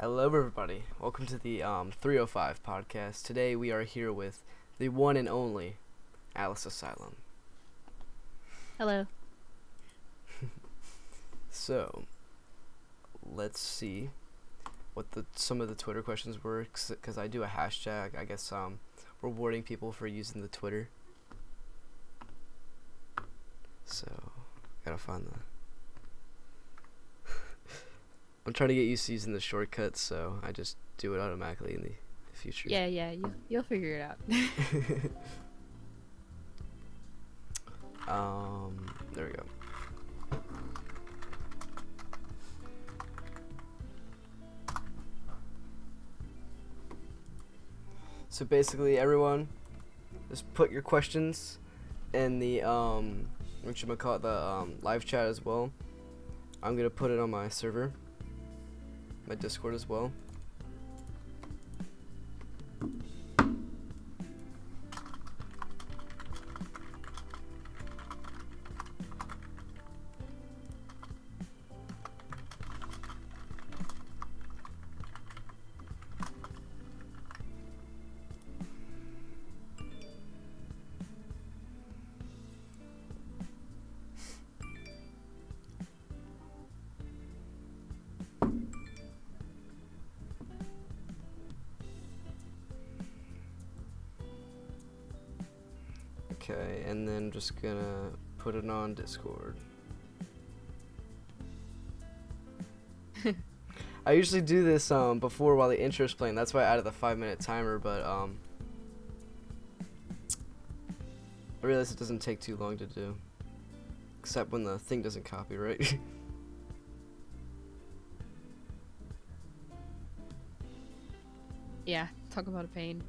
Hello, everybody. Welcome to the 305 podcast. Today we are here with the one and only Alice Asylum. Hello. So, let's see what some of the Twitter questions were, because I do a hashtag, I guess, rewarding people for using the Twitter. So, gotta find the... I'm trying to get used to using the shortcuts, so I just do it automatically in the future. Yeah, you'll figure it out. There we go. So basically, everyone, just put your questions in the whatchamacallit, the live chat as well. I'm gonna put it on my server, my Discord as well. Okay, and then just gonna put it on Discord. I usually do this before while the intro's playing. That's why I added the 5-minute timer, but I realize it doesn't take too long to do. Except when the thing doesn't copy, right? Yeah, talk about a pain.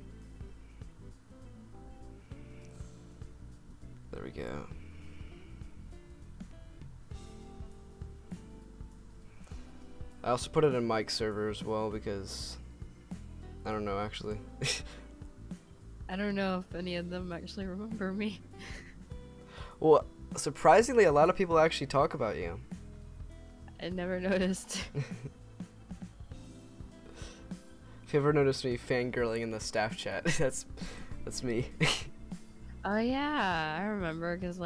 There we go. I also put it in Mike's server as well because I don't know actually. I don't know if any of them actually remember me. Well, surprisingly, a lot of people actually talk about you. I never noticed. If you ever noticed me fangirling in the staff chat, that's me. Oh yeah, I remember because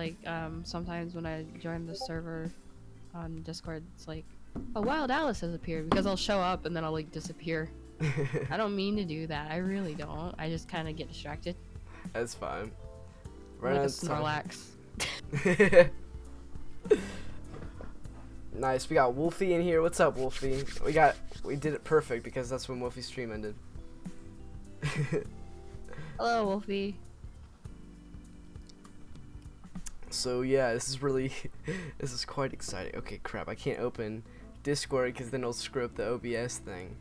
sometimes when I join the server on Discord, it's like, "Oh, Wild Alice has appeared," because I'll show up and then I'll disappear. I don't mean to do that. I really don't. I just kind of get distracted. That's fine. Right, like a Snorlax. Nice. We got Wolfie in here. What's up, Wolfie? We did it perfect because that's when Wolfie's stream ended. Hello, Wolfie. So yeah, this is quite exciting. Okay, crap. I can't open Discord because then it'll screw up the OBS thing.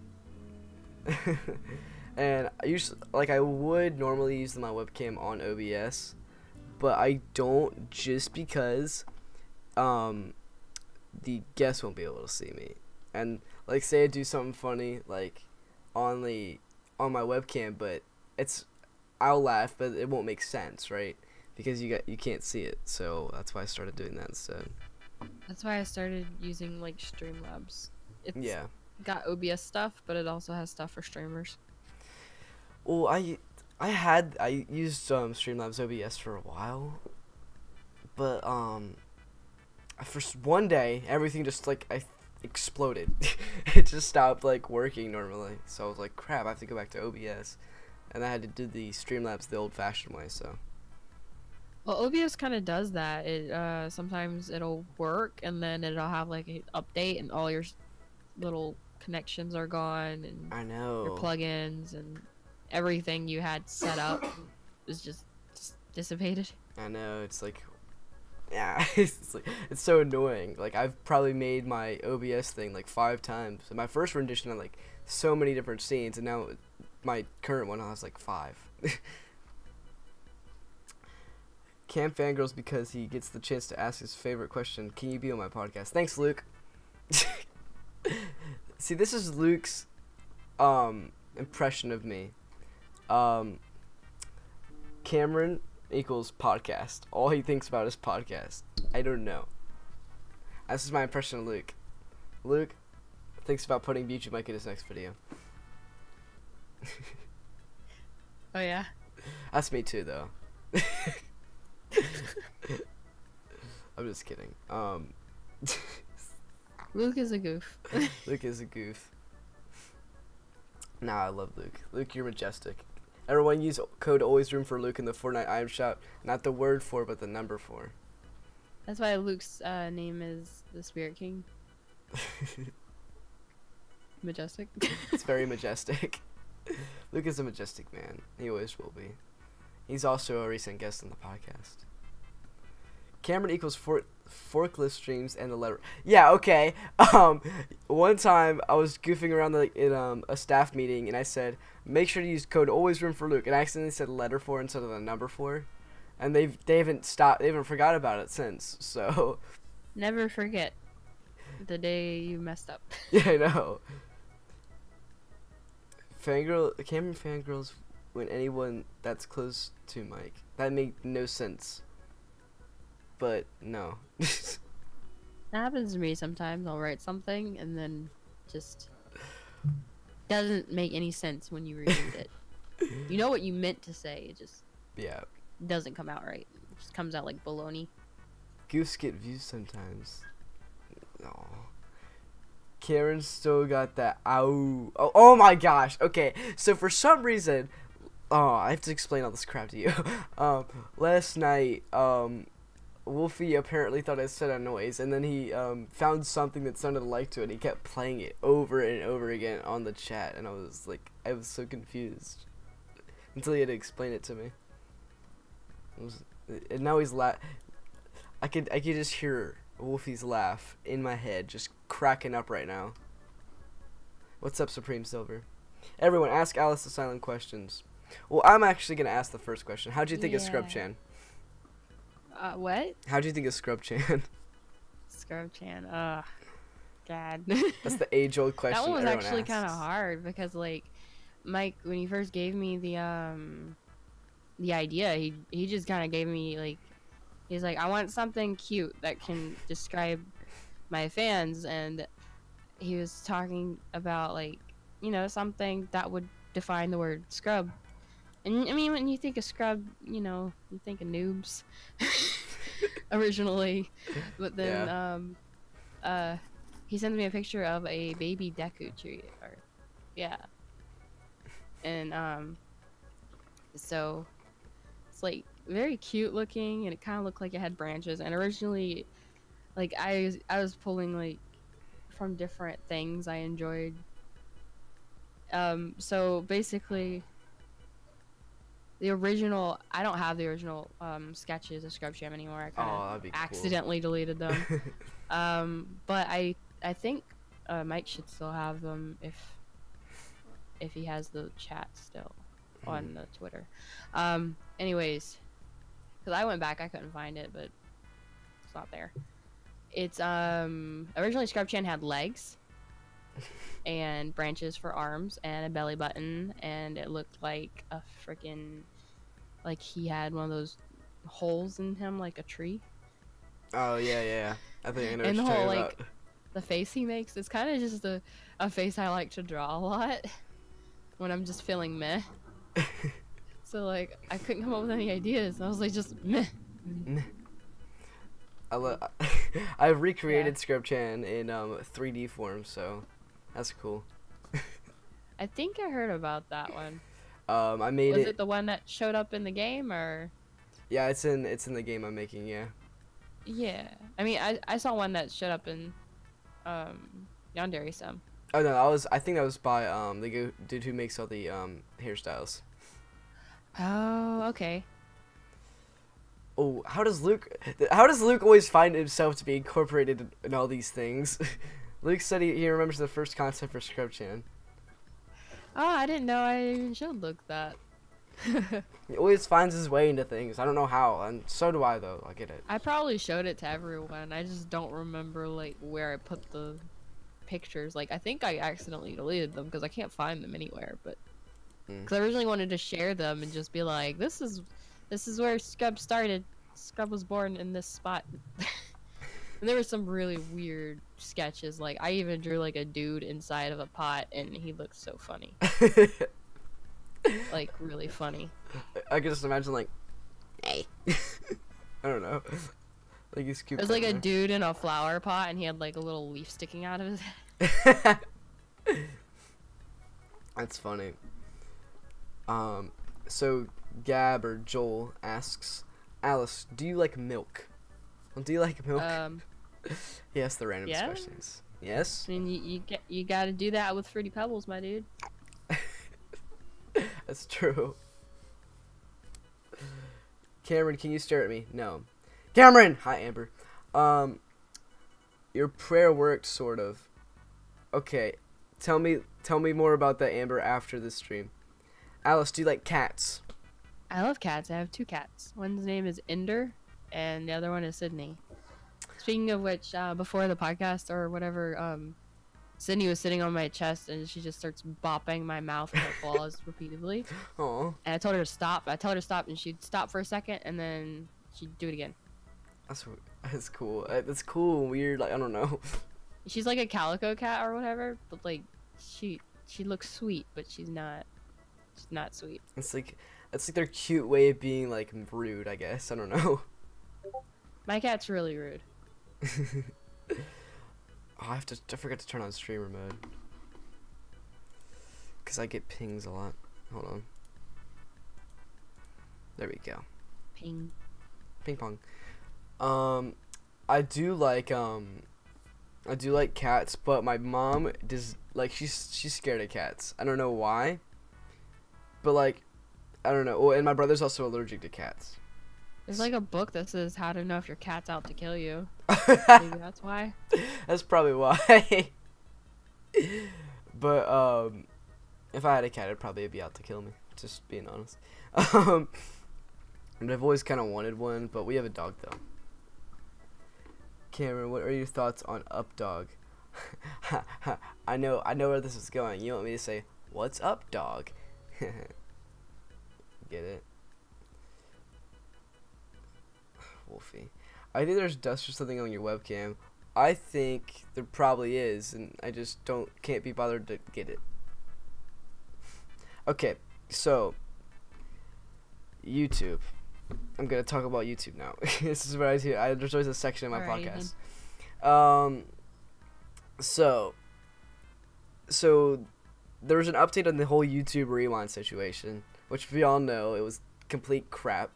And I would normally use my webcam on OBS, but I don't, just because the guests won't be able to see me. And like, say I do something funny like on my webcam, but I'll laugh, but it won't make sense, right? Because you can't see it. So that's why I started doing that instead. That's why I started using Streamlabs. It's got OBS stuff, but it also has stuff for streamers. Well, I used Streamlabs OBS for a while, but for one day everything just exploded. It just stopped working normally. So I was like, crap, I have to go back to OBS, and I had to do the Streamlabs the old-fashioned way. So. Well, OBS kind of does that. It sometimes it'll work, and then it'll have an update, and all your little connections are gone, and I know your plugins and everything you had set up is just dissipated. I know, it's yeah, it's so annoying. I've probably made my OBS thing 5 times. And my first rendition had so many different scenes, and now my current one has 5. Cam fangirls because he gets the chance to ask his favorite question. Can you be on my podcast? Thanks, Luke. See, this is Luke's impression of me. Cameron equals podcast. All he thinks about is podcast. I don't know. This is my impression of Luke. Luke, thinks about putting Bijou Mike in his next video. Oh yeah. That's me too, though. I'm just kidding. Luke is a goof. Luke is a goof. Nah, I love Luke. Luke, you're majestic. Everyone use code ALWAYSROOM for Luke in the Fortnite item shop. Not the word for, but the number for. That's why Luke's name is the Spirit King. Majestic. It's very majestic. Luke is a majestic man. He always will be. He's also a recent guest on the podcast. Cameron equals forklift streams and the letter. Yeah, okay. One time I was goofing around in a staff meeting and I said, make sure to use code ALWAYSROOM for Luke, and I accidentally said letter 4 instead of the number 4, and they haven't forgot about it since. So never forget the day you messed up. Yeah, I know. Cameron fangirls when anyone that's close to Mike. That made no sense. But no. That happens to me sometimes. I'll write something and then just doesn't make any sense when you read it. You know what you meant to say, it just doesn't come out right. It just comes out like baloney. Goofs get views sometimes. No. Karen still got that ow. Oh my gosh. Okay, so for some reason, I have to explain all this crap to you. Last night, Wolfie apparently thought I said a noise, and then he found something that sounded alike to it, and he kept playing it over and over again on the chat, and I was so confused until he had to explain it to me. And now he's I could just hear Wolfie's laugh in my head, just cracking up right now. What's up, Supreme Silver? Everyone, ask Alice Asylum questions. Well, I'm actually gonna ask the first question. How'd you think of Scrub-chan? What? How'd you think of Scrub-chan? Scrub-chan, God. That's the age-old question. That one was actually kind of hard because, like, Mike, when he first gave me the idea, he just kind of gave me, like, he's like, I want something cute that can describe my fans, and he was talking about, like, you know, something that would define the word scrub. And I mean, when you think of scrub, you know, you think of noobs originally, but then he sends me a picture of a baby Deku tree, and so it's like very cute looking, and it kind of looked like it had branches. And originally, like I was pulling like from different things I enjoyed. So basically, the original, I don't have the original sketches of Scrub-chan anymore. I kind of accidentally deleted them. But I think Mike should still have them if he has the chat still on the Twitter. Anyways, because I went back, I couldn't find it, but it's not there. It's originally Scrub-chan had legs and branches for arms and a belly button, and it looked like a freaking, like he had one of those holes in him like a tree. Oh yeah. I think I know what and you're the whole talking like about. The face he makes, it's kind of just a face I like to draw a lot when I'm just feeling meh. So like I couldn't come up with any ideas. I was like just meh. I've recreated Scrub-chan in 3D form, so that's cool. I think I heard about that one. I made Was it the one that showed up in the game, or? Yeah, it's in the game I'm making. Yeah. Yeah, I mean, I saw one that showed up in Yandere some. Oh no, I think that was by the dude who makes all the hairstyles. Oh, okay. Oh, how does Luke always find himself to be incorporated in all these things? Luke said he remembers the first concept for Scrub-chan. Oh, I didn't know I even showed Luke that. He always finds his way into things. I don't know how, and so do I, though. I get it. I probably showed it to everyone. I just don't remember like where I put the pictures. Like I think I accidentally deleted them because I can't find them anywhere. But because I originally wanted to share them and just be like, this is where Scrub started. Scrub was born in this spot. And there were some really weird sketches. Like I even drew like a dude inside of a pot, and he looked so funny. Like really funny. I can just imagine like, hey, I don't know, like he's cute. There's like a dude in a flower pot, and he had like a little leaf sticking out of his head. That's funny. So Gab or Joel asks, Alice, do you like milk? Do you like milk? He asked the random questions. Yes. I mean, you got to do that with Fruity Pebbles, my dude. That's true. Cameron, can you stare at me? No. Cameron! Hi, Amber. Your prayer worked, sort of. Okay. Tell me more about that, Amber, after this stream. Alice, do you like cats? I love cats. I have 2 cats. One's name is Ender, and the other one is Sydney. Speaking of which, before the podcast or whatever, Sydney was sitting on my chest, and she just starts bopping my mouth with her claws repeatedly. Aww. And I told her to stop. I told her to stop, and she'd stop for a second, and then she'd do it again. That's cool. That's cool and weird. Like, I don't know. She's like a calico cat or whatever, but like she looks sweet, but she's not sweet. It's like their cute way of being like rude, I guess. I don't know. My cat's really rude. Oh, I forgot to turn on streamer mode. Cause I get pings a lot. Hold on. There we go. Ping. Ping pong. I do like cats, but my mom does like she's scared of cats. I don't know why. But like I don't know. Oh, and my brother's also allergic to cats. There's like a book that says how to know if your cat's out to kill you. Maybe that's why. That's probably why. But if I had a cat, it'd probably be out to kill me. Just being honest. And I've always kind of wanted one, but we have a dog though. Cameron, what are your thoughts on Up Dog? I know where this is going. You want me to say, "What's up, dog?" Get it? Wolfie. I think there's dust or something on your webcam. I think there probably is, and I just can't be bothered to get it. Okay, so YouTube. I'm gonna talk about YouTube now. This is what I do. There's always a section in my podcast. So there was an update on the whole YouTube Rewind situation, which we all know it was complete crap.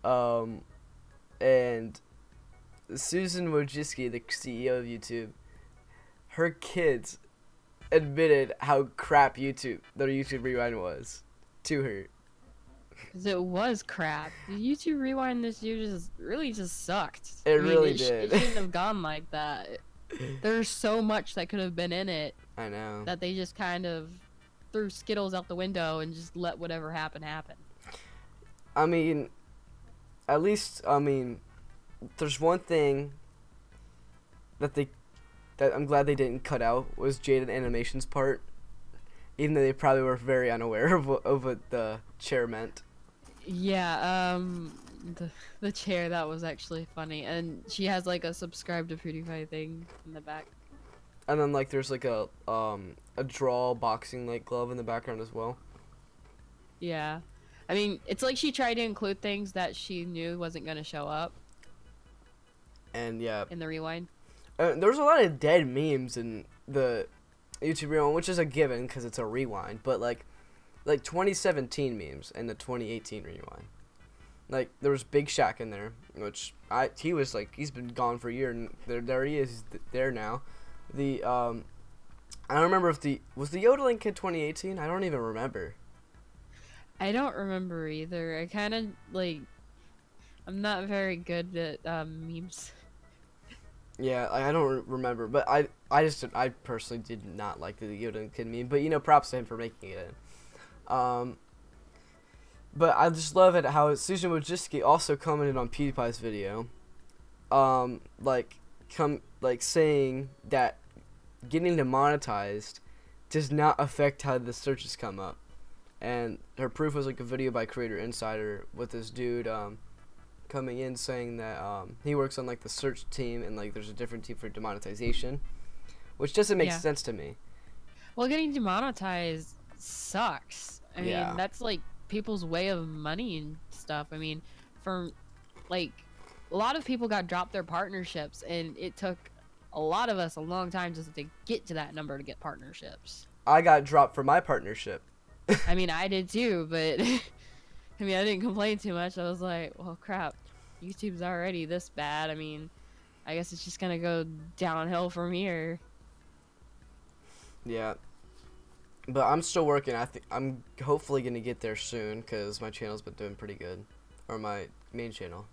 And Susan Wojcicki, the CEO of YouTube, her kids admitted how crap their YouTube Rewind was to her. Cause it was crap. The YouTube Rewind this year just sucked. It really did. It shouldn't have gone like that. There's so much that could have been in it. I know. That they just kind of threw Skittles out the window and just let whatever happen. I mean, at least, there's one thing that I'm glad they didn't cut out was Jaden Animation's part, even though they probably were very unaware of what the chair meant. Yeah, the chair, that was actually funny, and she has like a subscribe to PewDiePie thing in the back. And then like there's like a draw boxing like glove in the background as well. Yeah. I mean, it's like she tried to include things that she knew wasn't going to show up. And yeah. In the Rewind. There's a lot of dead memes in the YouTube Rewind, which is a given because it's a rewind. But like 2017 memes and the 2018 Rewind. Like there was Big Shaq in there, which he's been gone for a year, and there he is there now. I don't remember if was the yodeling kid 2018. I don't even remember. I don't remember either. I kind of I'm not very good at memes. Yeah, I don't remember, but I personally did not like the yodeling kid meme, but props to him for making it in. But I just love it how Susan Wojcicki also commented on PewDiePie's video, saying that getting demonetized does not affect how the searches come up. And her proof was like a video by Creator Insider with this dude coming in saying that he works on like the search team and like there's a different team for demonetization, which doesn't make sense to me. Well, getting demonetized sucks. I mean, that's like people's way of money and stuff. I mean, for like a lot of people got dropped their partnerships, and it took a lot of us a long time just to get to that number to get partnerships. I got dropped for my partnership. I mean, I did too, but I mean, I didn't complain too much. I was like, well, crap, YouTube's already this bad. I mean, I guess it's just gonna go downhill from here. Yeah. But I'm still working. I think I'm hopefully gonna get there soon because my channel's been doing pretty good, or my main channel.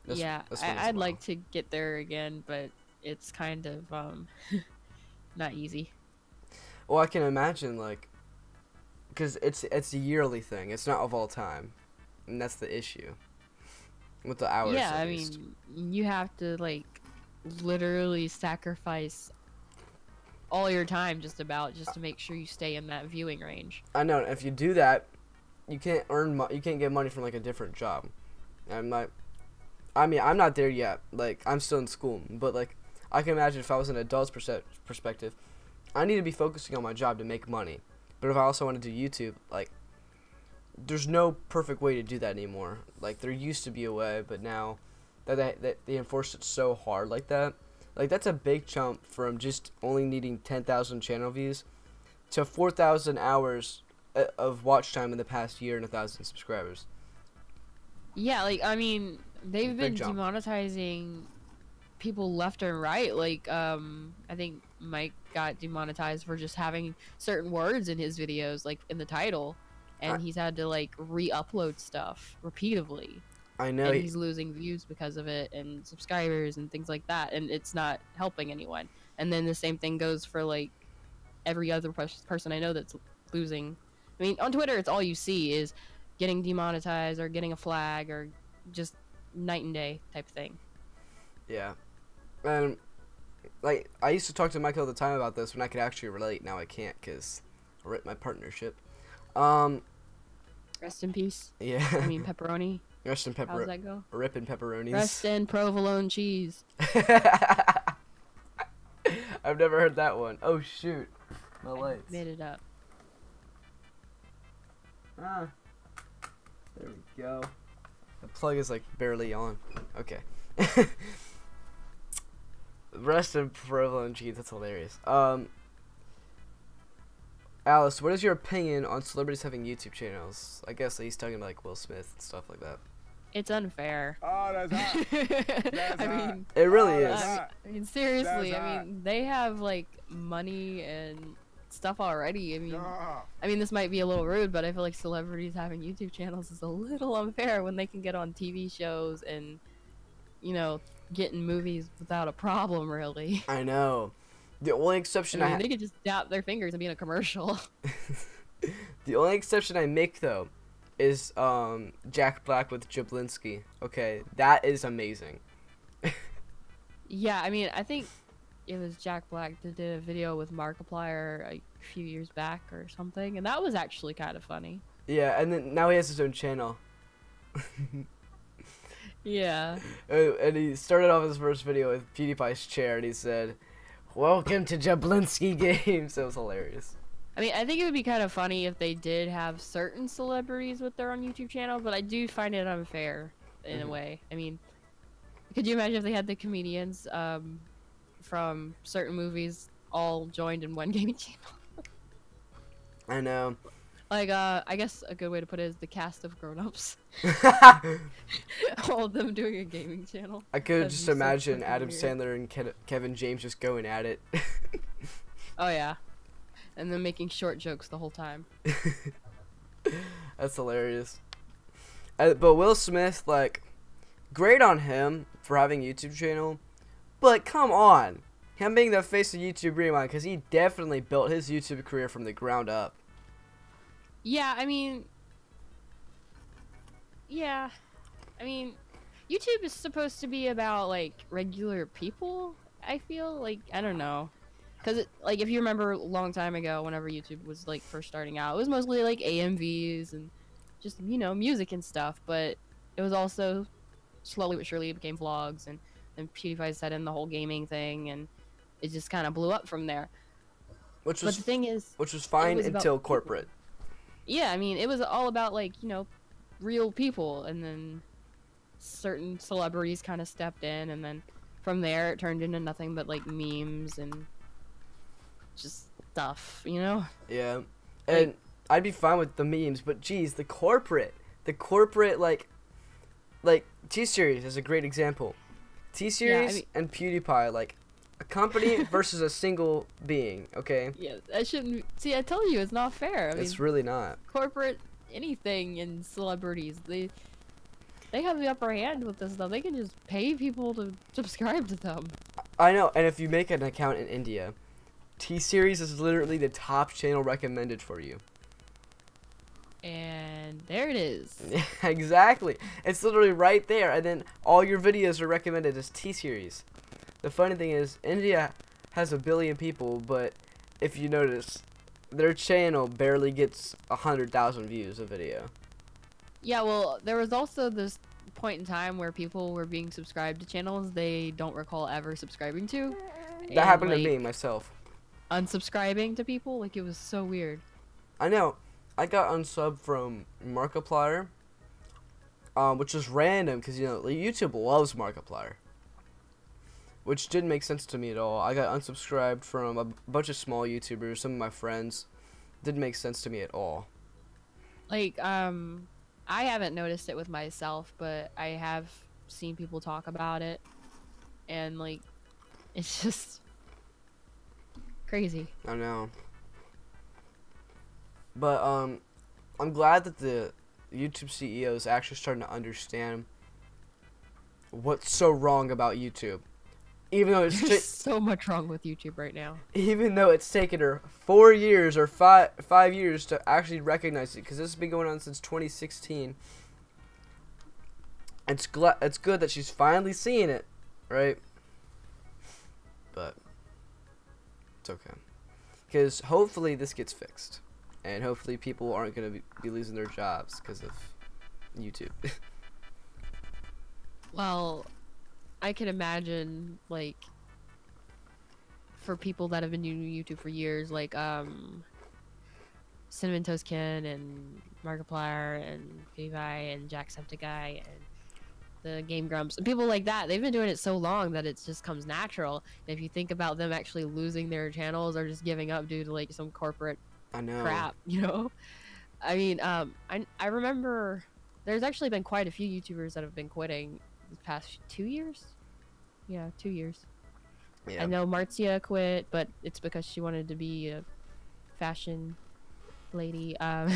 I'd like to get there again, but it's kind of not easy. Well, I can imagine like, because it's a yearly thing. It's not of all time, and that's the issue with the hours. Yeah, I mean, you have to like literally sacrifice all your time just to make sure you stay in that viewing range. I know. If you do that, you can't you can't get money from like a different job. I mean, I'm not there yet. Like, I'm still in school, but like, I can imagine if I was an adult's perspective, I need to be focusing on my job to make money. But if I also want to do YouTube, like, there's no perfect way to do that anymore. Like, there used to be a way, but now that they enforced it so hard like that, like, that's a big jump from just only needing 10,000 channel views to 4,000 hours of watch time in the past year and 1,000 subscribers. Yeah, like, I mean, they've been demonetizing people left and right. Like, I think Mike got demonetized for just having certain words in his videos, like in the title, and he's had to like re-upload stuff repeatedly. I know. And he's losing views because of it, and subscribers and things like that, and it's not helping anyone. And then the same thing goes for like every other person I know that's losing. I mean, on Twitter, it's all you see is getting demonetized or getting a flag or just night and day type thing. Yeah. And like, I used to talk to Mike all the time about this when I could actually relate. Now I can't because I ripped my partnership. Rest in peace. Yeah. I mean, pepperoni. Rest in pepperoni. How does that go? Ripping pepperonis. Rest in provolone cheese. I've never heard that one. Oh shoot, my lights. Made it up. Ah. There we go. The plug is like barely on. Okay. Rest in provolone cheese. That's hilarious. Alice, what is your opinion on celebrities having YouTube channels? I guess he's talking about like Will Smith and stuff like that. It's unfair. Oh, that's hot. That's I hot. mean, it really is. I mean, seriously. That's I mean, they have like money and stuff already. I mean, this might be a little rude, but I feel like celebrities having YouTube channels is a little unfair when they can get on TV shows and, you know, get in movies without a problem, really. I know. The only exception I mean, they could just dap their fingers and be in a commercial. The only exception I make though is Jack Black with Jablinski. Okay, that is amazing. Yeah, I mean, I think it was Jack Black that did a video with Markiplier a few years back or something, and that was actually kind of funny. Yeah, and then now he has his own channel. Yeah. And he started off his first video with PewDiePie's chair, and he said, "Welcome to Jablinski Games." It was hilarious. I mean, I think it would be kind of funny if they did have certain celebrities with their own YouTube channel, but I do find it unfair in a way. I mean, could you imagine if they had the comedians from certain movies all joined in one gaming channel? I know. Like, I guess a good way to put it is the cast of Grown Ups. All of them doing a gaming channel. I could That'd just be so imagine fucking Adam weird. Sandler and Kevin James just going at it. Oh, yeah. And then making short jokes the whole time. That's hilarious. But Will Smith, like, great on him for having a YouTube channel, but come on. Him being the face of YouTube Rewind, because he definitely built his YouTube career from the ground up. Yeah, I mean, YouTube is supposed to be about, like, regular people, I feel. Like, I don't know. Because, like, if you remember a long time ago, whenever YouTube was, like, first starting out, it was mostly, like, AMVs and just, you know, music and stuff. But it was also slowly but surely it became vlogs, and then PewDiePie set in the whole gaming thing, and it just kind of blew up from there. Which But was the thing is, which was fine was about until people. corporate. Yeah, I mean, it was all about, like, you know, real people, and then certain celebrities kind of stepped in, and then from there it turned into nothing but like memes and just stuff, you know? Yeah, and I'd be fine with the memes, but geez, the corporate like T-Series is a great example. T-Series and PewDiePie, like a company versus a single being. Okay. Yeah, I shouldn't. See, I tell you, it's not fair. I mean, It's really not. corporate anything and celebrities, they have the upper hand with this stuff. They can just pay people to subscribe to them. I know, and if you make an account in India, T-Series is literally the top channel recommended for you. And there it is. Exactly. It's literally right there, and then all your videos are recommended as T-Series. The funny thing is, India has 1 billion people, but if you notice, their channel barely gets 100,000 views a video. Yeah, well, there was also this point in time where people were being subscribed to channels they don't recall ever subscribing to. That happened to me, myself. Unsubscribing to people, like, it was so weird. I know. I got unsubbed from Markiplier, which is random because, you know, like, YouTube loves Markiplier, which didn't make sense to me at all. I got unsubscribed from a bunch of small YouTubers, some of my friends. Didn't make sense to me at all. Like, I haven't noticed it with myself, but I have seen people talk about it, and, like, it's just crazy. I know. But, I'm glad that the YouTube CEO is actually starting to understand what's so wrong about YouTube. Even though it's There's so much wrong with YouTube right now. even though it's taken her 4 years or five years to actually recognize it, because this has been going on since 2016. It's good that she's finally seeing it, right? But it's okay, because hopefully this gets fixed, and hopefully people aren't gonna be losing their jobs because of YouTube. Well, I can imagine, like, for people that have been doing YouTube for years, like, Cinnamon Toast Ken and Markiplier and PewDiePie and Jacksepticeye and the Game Grumps and people like that, they've been doing it so long that it just comes natural. And if you think about them actually losing their channels or just giving up due to, like, some corporate I know. crap, you know? I mean, I remember there's actually been quite a few YouTubers that have been quitting the past 2 years. Yeah, 2 years. Yeah. I know Marcia quit, but it's because she wanted to be a fashion lady. And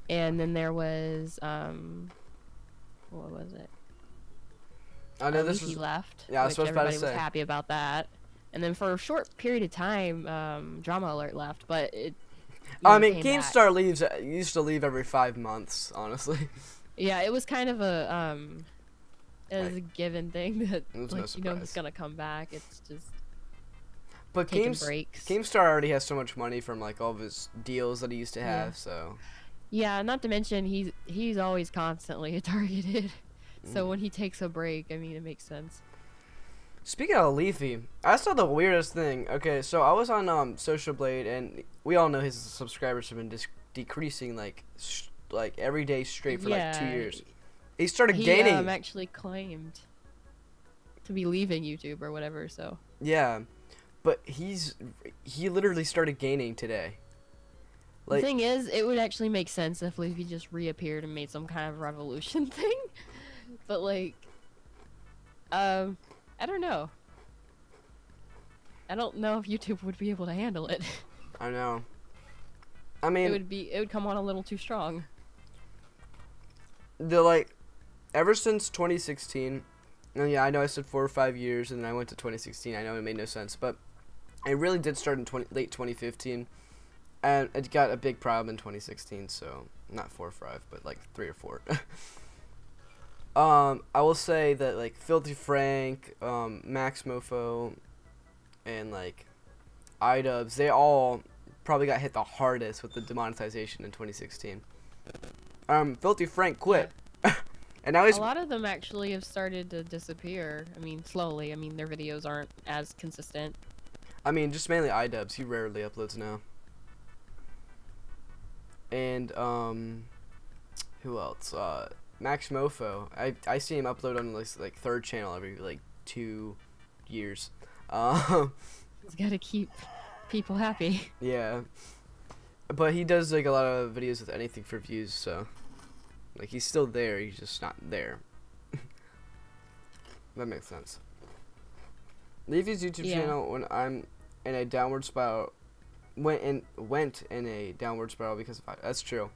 then there was what was it? I know this Leafy is. left. Yeah, I was which about to everybody say. was happy about that. And then for a short period of time, Drama Alert left, but it. I mean, came back. Keemstar used to leave every 5 months, honestly. Yeah, it was kind of a it was Like, a given thing that, it was like, no you know, he's surprise. gonna come back. It's just But taking breaks. Keemstar already has so much money from, like, all of his deals that he used to have, Yeah. so. Yeah, not to mention he's always constantly targeted. So Mm. when he takes a break, I mean, it makes sense. Speaking of Leafy, I saw the weirdest thing. Okay, so I was on Social Blade, and we all know his subscribers have been decreasing, like every day straight for like 2 years. He started He gaining. actually claimed to be leaving YouTube or whatever. So Yeah, but he literally started gaining today. the thing is, it would actually make sense if Leafy just reappeared and made some kind of revolution thing. But, like, I don't know. I don't know if YouTube would be able to handle it. I know. I mean, it would come on a little too strong. Ever since 2016, and yeah, I know I said 4 or 5 years, and then I went to 2016. I know it made no sense, but it really did start in late 2015, and it got a big problem in 2016. So not 4 or 5, but like 3 or 4. I will say that, like, Filthy Frank, Max Mofo, and, like, iDubbbz, they all probably got hit the hardest with the demonetization in 2016. Filthy Frank quit. And now he's A lot of them actually have started to disappear. I mean, slowly. I mean, their videos aren't as consistent. I mean, just mainly iDubbbz. He rarely uploads now. And who else? Max Mofo. I see him upload on like third channel every like 2 years. He's got to keep people happy. Yeah. But he does like a lot of videos with anything for views, so like he's still there, he's just not there. That makes sense. Leave his YouTube channel when I'm in a downward spiral. Went in a downward spiral because of that's true.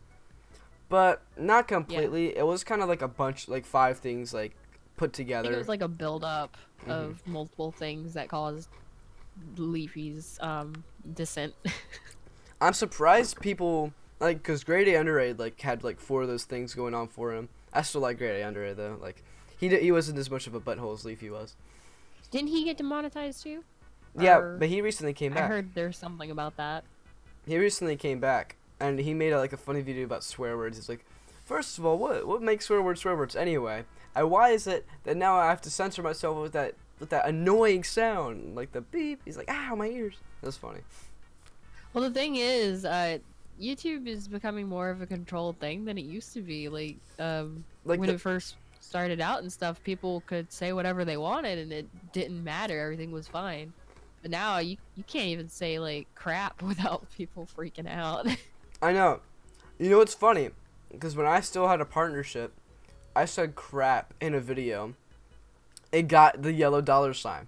But not completely. Yeah. It was kind of like a bunch, like 5 things like put together. I think it was like a build up of multiple things that caused Leafy's descent. I'm surprised people like, cause Grade A Underrated like had like 4 of those things going on for him. I still like Grade A Underrated though. Like he wasn't as much of a butthole as Leafy was. Didn't he get demonetized too? Yeah, but he recently came back. I heard there's something about that. He recently came back, and he made like a funny video about swear words. He's like, first of all, what makes swear words anyway? And why is it that now I have to censor myself with that annoying sound, like the beep? He's like, ow, my ears. That's funny. Well, the thing is, YouTube is becoming more of a controlled thing than it used to be. Like when it first started out and stuff, people could say whatever they wanted, and it didn't matter. Everything was fine. But now you can't even say like crap without people freaking out. I know. You know what's funny? Because when I still had a partnership, I said crap in a video. It got the yellow $.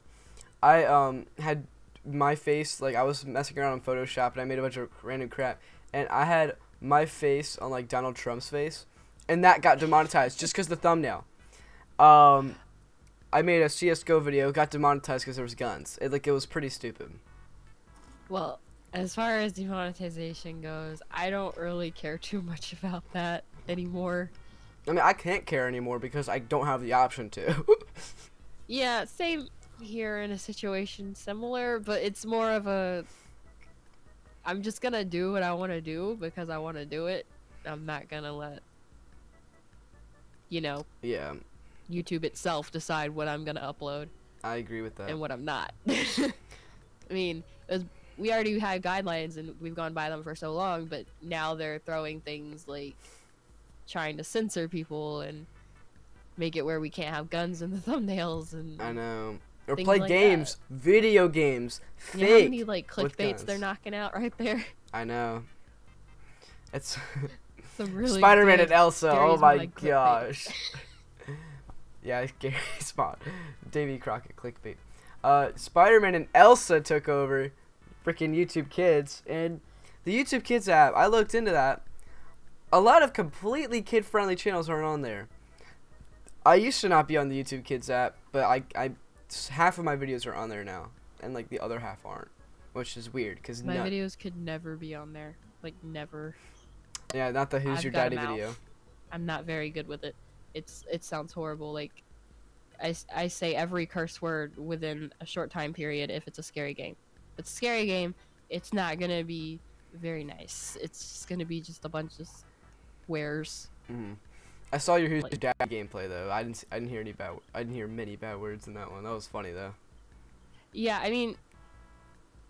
I had my face, like I was messing around on Photoshop and I made a bunch of random crap, and I had my face on like Donald Trump's face, and that got demonetized just because the thumbnail. I made a CSGO video, got demonetized because there was guns. It was pretty stupid. Well, as far as demonetization goes, I don't really care too much about that anymore. I mean, I can't care anymore because I don't have the option to. Yeah, same here in a situation similar, but it's more of a... I'm just gonna do what I want to do because I want to do it. I'm not gonna let, yeah, YouTube itself decide what I'm gonna upload. I agree with that. And what I'm not. I mean, we already had guidelines and we've gone by them for so long, but now they're throwing things like trying to censor people and make it where we can't have guns in the thumbnails and I know. Or play like games, video games, fake. You know how many like clickbaits they're knocking out right there? I know. It's some really Spider-Man and Elsa. Gary's oh my gosh. Yeah, Gary Spot. Davy Crockett clickbait. Spider-Man and Elsa took over freaking YouTube Kids, and the YouTube Kids app, I looked into that. A lot of completely kid-friendly channels aren't on there. I used to not be on the YouTube Kids app, but I half of my videos are on there now, and like the other half aren't, which is weird because my videos could never be on there, like never. Yeah, not the Who's Your Daddy video. I'm not very good with it. It sounds horrible. Like I say every curse word within a short time period if it's a scary game. If it's a scary game, it's not gonna be very nice. It's just gonna be just a bunch of swears. I saw your Who's Your Daddy gameplay though. I didn't hear many bad words in that one. That was funny though. Yeah, I mean,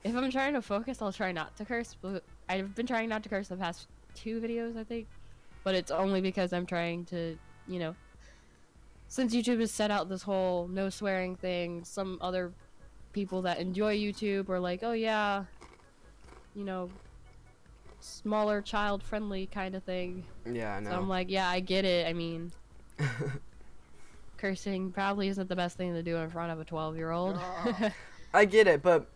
if I'm trying to focus, I'll try not to curse. But I've been trying not to curse the past 2 videos, I think. But it's only because I'm trying to, since YouTube has set out this whole no swearing thing, some other people that enjoy YouTube are like, oh yeah, smaller child friendly kind of thing. Yeah, I know. So I'm like, yeah, I get it. I mean, cursing probably isn't the best thing to do in front of a 12-year-old. I get it, but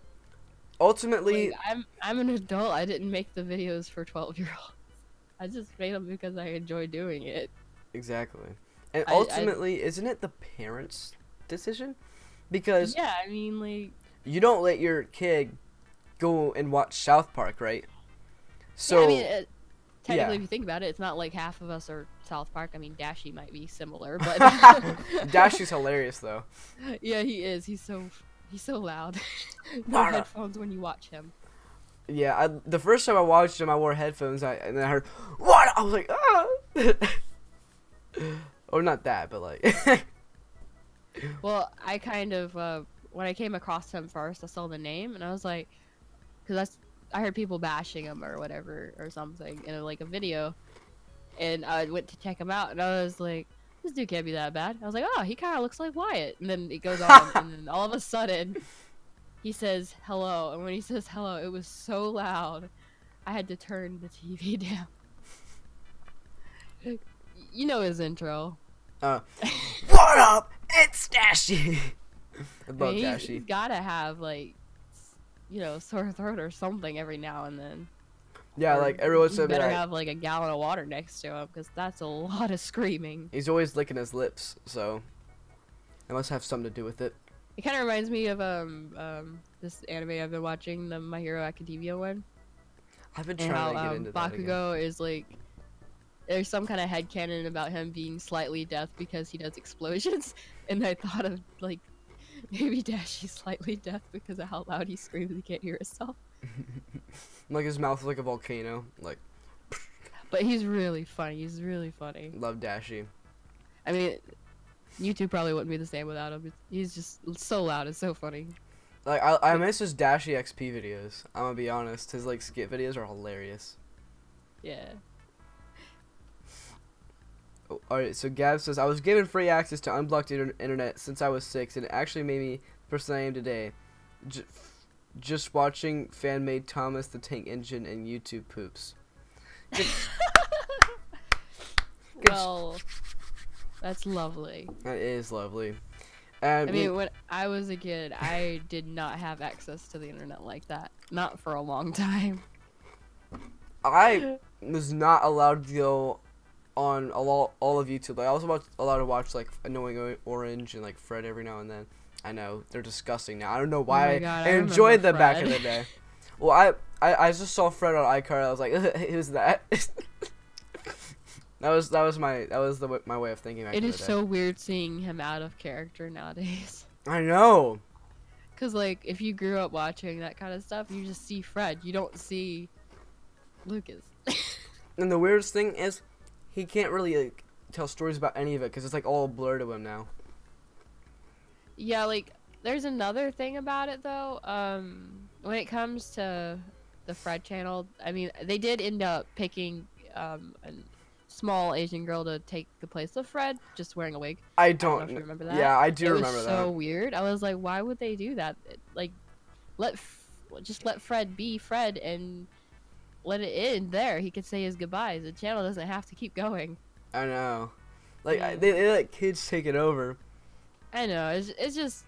ultimately, like, I'm an adult. I didn't make the videos for 12-year-olds. I just made them because I enjoy doing it. Exactly. And ultimately, isn't it the parents' decision? Because yeah, I mean, like, you don't let your kid go and watch South Park, right? So yeah, I mean, technically, if you think about it, it's not like half of us are South Park. I mean, Dashy might be similar, but Dashy's hilarious though. Yeah, he is. He's so loud. No headphones when you watch him. Yeah, the first time I watched him, I wore headphones, and then I heard, "What?" I was like, "Ah!" Or not that, but like. Well, I kind of when I came across him first, I saw the name and I was like, because I heard people bashing him or whatever or something in like a video, and I went to check him out and I was like, this dude can't be that bad. I was like, oh, he kind of looks like Wyatt, and then it goes on, and then all of a sudden, he says hello, and when he says hello, it was so loud, I had to turn the TV down. You know his intro. What up? It's Dashy. I love He's Dashy. gotta have like, you know, sore throat or something every now and then. Yeah, Or like everyone you said, better like, have like a gallon of water next to him because that's a lot of screaming. he's always licking his lips, so it must have something to do with it. It kind of reminds me of this anime I've been watching, the My Hero Academia one. I've been And trying how to get into that again. Bakugo is like, there's some kind of headcanon about him being slightly deaf because he does explosions, and I thought of like maybe Dashi's slightly deaf because of how loud he screams and he can't hear himself. Like his mouth is like a volcano. Like, But he's really funny. He's really funny. love Dashy. I mean, YouTube probably wouldn't be the same without him. He's just so loud and so funny. Like I miss his Dashy XP videos. I'm gonna be honest. His like skit videos are hilarious. Yeah. Oh, alright, so Gab says, I was given free access to unblocked internet since I was 6, and it actually made me the person I am today. Just watching fan-made Thomas the Tank Engine and YouTube poops. Good Well, that's lovely. That is lovely. And I mean, when I was a kid, I did not have access to the internet like that. Not for a long time. I was not allowed to go on all of YouTube. Like, I was allowed to watch like Annoying Orange and like Fred every now and then. I know they're disgusting now. I don't know why. Oh my God, I I enjoyed them remember back in Fred. the day. Well, I just saw Fred on iCard. I was like, who's that? that was my way of thinking back It in is the day. so weird seeing him out of character nowadays. I know. Cause like, if you grew up watching that kind of stuff, you just see Fred. You don't see Lucas. And the weirdest thing is, he can't really like tell stories about any of it because it's like all a blur to him now. Yeah, like, there's another thing about it though. When it comes to the Fred channel, I mean, they did end up picking a small Asian girl to take the place of Fred, just wearing a wig. I don't know don't. if you remember that. Yeah, I do It was remember so that. weird. I was like, why would they do that? Like, just let Fred be Fred and let it end there. He could say his goodbyes. The channel doesn't have to keep going. I know. Like Yeah. they let kids take it over. I know. It's just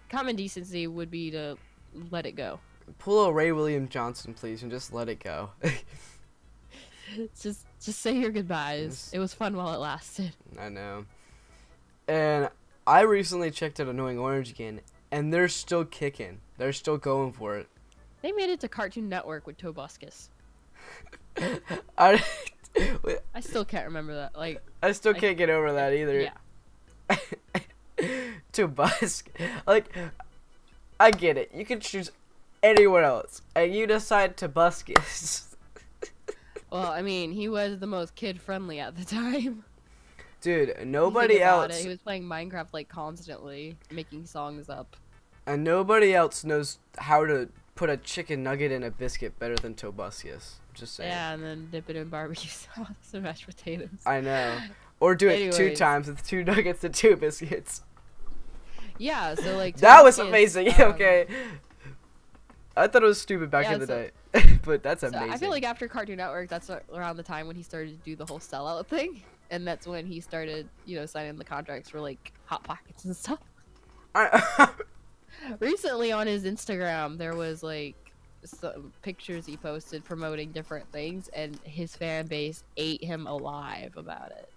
common decency would be to let it go. Pull a Ray William Johnson, please, and just let it go. Just say your goodbyes. Yes. It was fun while it lasted. I know. And I recently checked out Annoying Orange again, and they're still kicking. They're still going for it. They made it to Cartoon Network with Tobuscus. I still can't remember that. Like, I still can't get over that either. yeah. To busk. Like, I get it. You can choose anyone else, and you decide to busk it. Well, I mean, he was the most kid-friendly at the time. Dude, You nobody think about else. it, he was playing Minecraft like constantly, making songs up. And nobody else knows how to put a chicken nugget in a biscuit better than Tobuscus. Just saying. Yeah, and then dip it in barbecue sauce and mashed potatoes. I know. Or do it 2 Anyways. times with 2 nuggets and 2 biscuits. Yeah, so like That was Tobuscus, amazing. Okay. I thought it was stupid back Yeah, in the so- day. But that's So amazing. I feel like after Cartoon Network, that's around the time when he started to do the whole sellout thing, and that's when he started, you know, signing the contracts for like Hot Pockets and stuff. Recently on his Instagram, there was like some pictures he posted promoting different things, and his fan base ate him alive about it.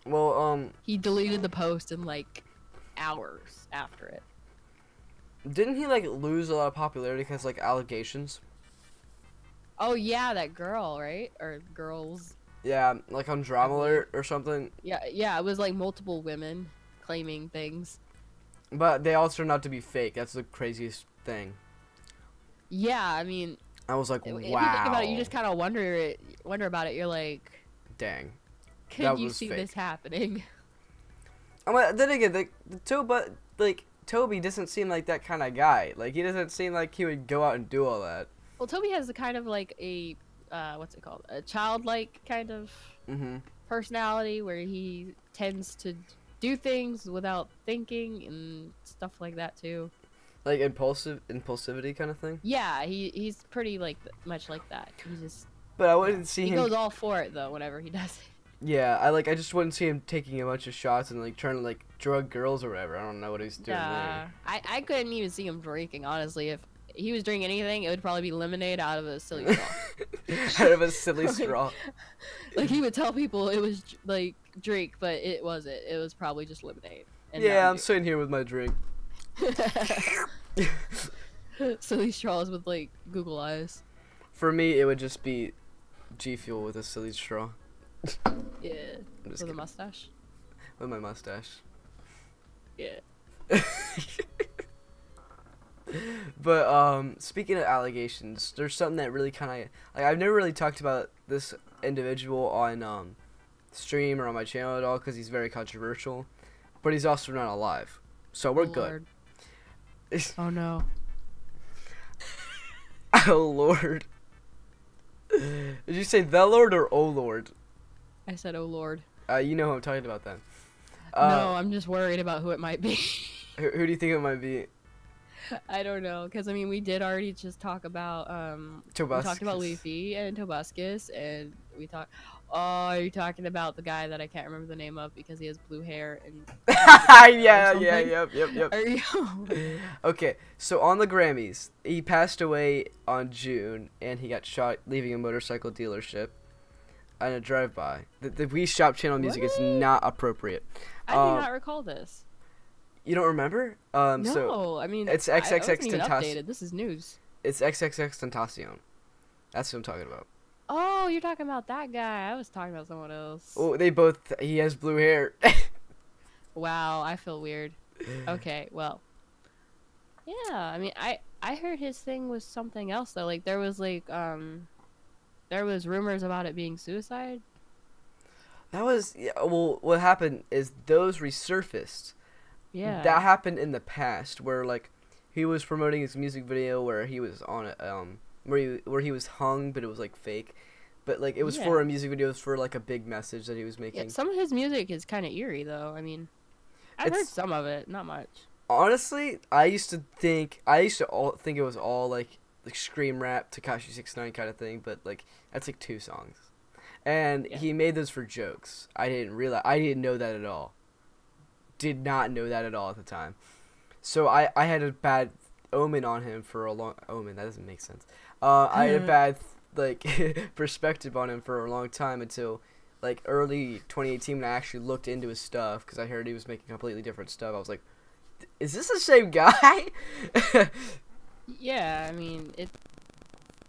Well, He deleted the post in like hours after it. didn't he like lose a lot of popularity because like allegations? Oh yeah, that girl, right? Or girls. Yeah, like on Drama Alert or something. Yeah, it was like multiple women claiming things. But they all turned out to be fake. That's the craziest thing. Yeah, I mean, I was like, if wow. you think about it, you just kind of wonder about it. You're like, Dang. Could you was see fake. this happening? Then again, Toby doesn't seem like that kind of guy. Like, he doesn't seem like he would go out and do all that. Well, Toby has a kind of like a what's it called? A childlike kind of personality where he tends to do things without thinking and stuff like that too. Like impulsivity kind of thing. Yeah, he's pretty like much like that. He just But I wouldn't see he him. goes all for it though whenever he does it. Yeah, I just wouldn't see him taking a bunch of shots and like trying to like drug girls or whatever. I don't know what he's doing there. I couldn't even see him drinking, honestly. If he was drinking anything, it would probably be lemonade out of a silly straw. Out of a silly straw. Like, he would tell people it was like drink, but it wasn't. It was probably just lemonade. And Yeah, I'm sitting here with my drink. silly straws with like Google eyes. For me, it would just be G Fuel with a silly straw. Yeah, I'm just with a kidding. mustache. With my mustache. Yeah. But speaking of allegations, there's something that really kind of like I've never really talked about this individual on stream or on my channel at all because he's very controversial, but he's also not alive, so we're good. Oh no. Oh Lord. Did you say the Lord or oh Lord? I said, oh Lord. You know who I'm talking about then. No, I'm just worried about who it might be. Who do you think it might be? I don't know, because I mean, we did already just talk about we talked about Leafy and Tobuscus, and we talked. Oh, are you talking about the guy that I can't remember the name of because he has blue hair and? Yep. Are you? Okay, so on the Grammys, he passed away on June, and he got shot leaving a motorcycle dealership on a drive-by. The We Shop channel music is not appropriate. I do not recall this. You don't remember? No, So I mean, it's I XXX wasn't even Tentacion. updated. This is news. It's XXX Tentacion. That's what I'm talking about. Oh, you're talking about that guy. I was talking about someone else. Oh, he has blue hair. Wow, I feel weird. Okay, well. Yeah, I mean, I heard his thing was something else though. Like there was there was rumors about it being suicide. That was well. What happened is those resurfaced. Yeah. That happened in the past, where like he was promoting his music video where he was on a where he was hung, but it was like fake. But like it was for a music video, it was for like a big message that he was making. Yeah, some of his music is kind of eerie though. I mean, I've heard some of it, not much. Honestly, I used to think it was all like scream rap, Tekashi 6ix9ine kind of thing, but like that's like 2 songs. And he made those for jokes. I didn't know that at all. Did not know that at all at the time. So I had a bad omen on him for a long that doesn't make sense. I had a bad like perspective on him for a long time until like early 2018 when I actually looked into his stuff because I heard he was making completely different stuff. I was like, is this the same guy? Yeah, I mean, it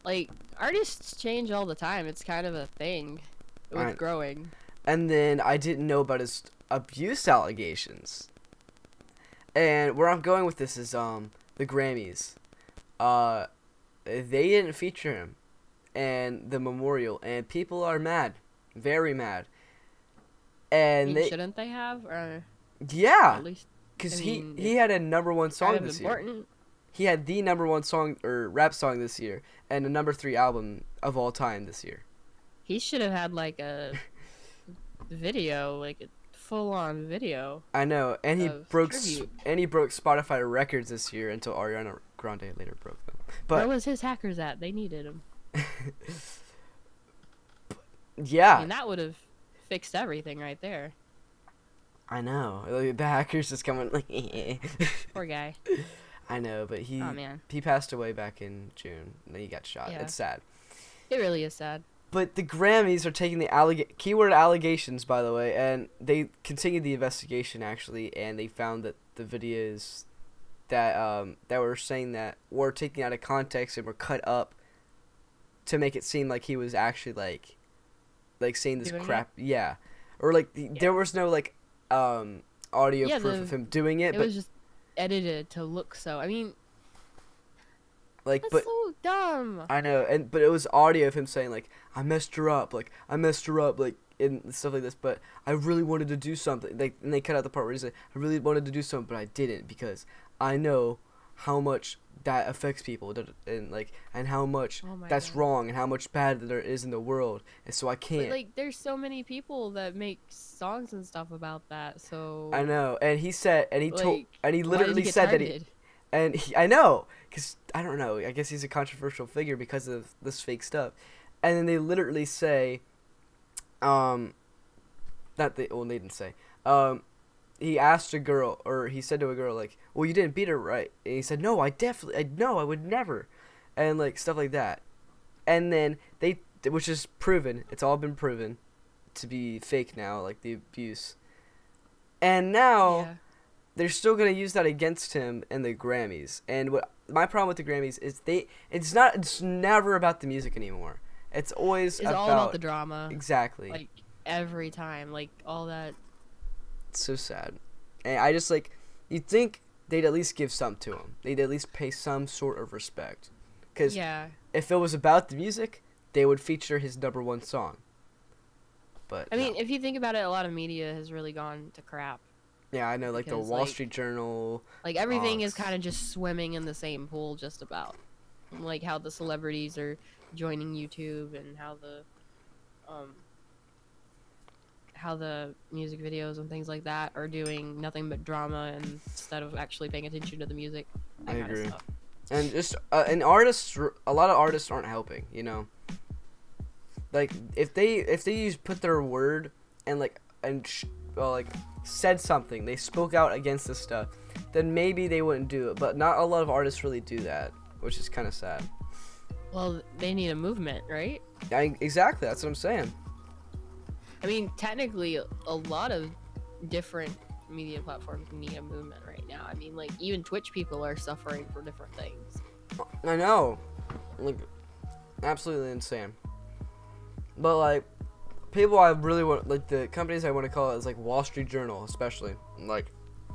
like artists change all the time. It's kind of a thing with growing. And then I didn't know about his abuse allegations. And where I'm going with this is the Grammys. They didn't feature him and the memorial, and people are mad, very mad. And shouldn't they have? Or yeah, at least because he had a #1 song kind of this important. year. He had the #1 song or rap song this year, and a #3 album of all time this year. He should have had like a video, like a full-on video. I know, and he broke tribute. Spotify records this year until Ariana Grande later broke them. But where was his hackers at? They needed him. Yeah, I mean, that would have fixed everything right there. I know. Like, the hackers just coming like. Poor guy. I know, but he passed away back in June. And then he got shot. Yeah. It's sad. It really is sad. But the Grammys are taking the keyword allegations, by the way, and they continued the investigation actually, and they found that the videos that were saying that were taken out of context and were cut up to make it seem like he was actually like saying this crap. Yeah, or like there was no like audio proof of him doing it. It was just edited to look so. I mean, like, that's so dumb. I know, but it was audio of him saying like, I messed her up, like, and stuff like this, but I really wanted to do something. And they cut out the part where he's like, I really wanted to do something, but I didn't because I know how much that affects people and how much Oh my that's God. wrong and how much bad there is in the world, and so I can't. But, like, there's so many people that make songs and stuff about that. So I know, and he said, and he told, like, and he why did literally get said that targeted? I know, because I don't know, I guess he's a controversial figure because of this fake stuff, and then they literally say, well, they didn't say, he asked a girl, or he said to a girl, like, well, you didn't beat her, right? And he said, no, I would never, and, like, stuff like that, and then which is proven, it's all been proven to be fake now, like, the abuse, and now, Yeah. they're still gonna use that against him in the Grammys. And what my problem with the Grammys is it's never about the music anymore. It's always It's all about the drama. Exactly. Like every time, like all that. It's so sad. And I just you'd think they'd at least give some to him. They'd at least pay some sort of respect. Because Yeah. if it was about the music, they would feature his #1 song. But I mean, no. if you think about it, a lot of media has really gone to crap. Yeah, I know, like the because, Wall like- Street Journal. Like everything is Fox. kind of just swimming in the same pool, just about. Like how the celebrities are joining YouTube and how the music videos and things like that are doing nothing but drama instead of actually paying attention to the music. That I kind agree. Of stuff. And just and artists, a lot of artists aren't helping, you know. Like if they put their word and said something, they spoke out against this stuff, then maybe they wouldn't do it. But not a lot of artists really do that, which is kind of sad. Well, they need a movement, right? Exactly, that's what I'm saying. I mean, technically, a lot of different media platforms need a movement right now. I mean, like, even Twitch people are suffering for different things. I know, like, absolutely insane. But like, people I really want, like the companies I want to call it is like Wall Street Journal, especially like,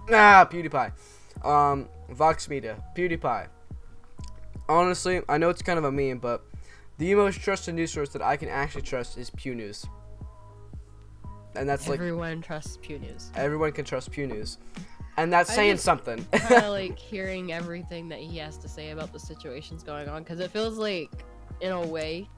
PewDiePie, Vox Media, PewDiePie. Honestly, I know it's kind of a meme, but the most trusted news source that I can actually trust is Pew News. And that's Everyone trusts Pew News. everyone can trust Pew News. And that's I saying just something. Kind of like hearing everything that he has to say about the situations going on, because it feels like, in a way,